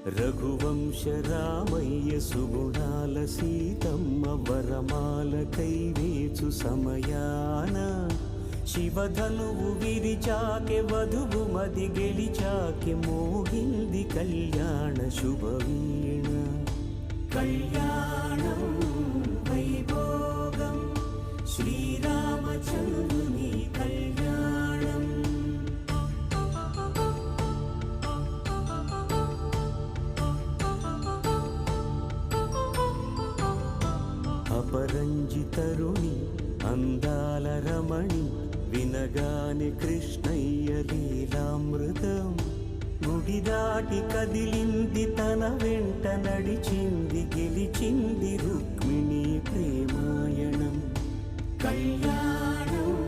రఘువంశ రామయ్య సుగుణాల సీతమ్మ వరమాల కైవేచు సమయాన శివధనువు విరిచాకె వధువు మది గెలిచాకె మోగింది కళ్యాణ శుభవీణ. కళ్యాణం వైభోగం శ్రీరామచంద్రుని కళ్యాణం. అపరంజితరుణి అందాల రమణి వినగానే కృష్ణయ్య లీలామృతం. గుడి దాటి కదిలింది తన వెంట నడిచింది గెలిచింది రుక్మిణి ప్రేమాయణం. కళ్యాణం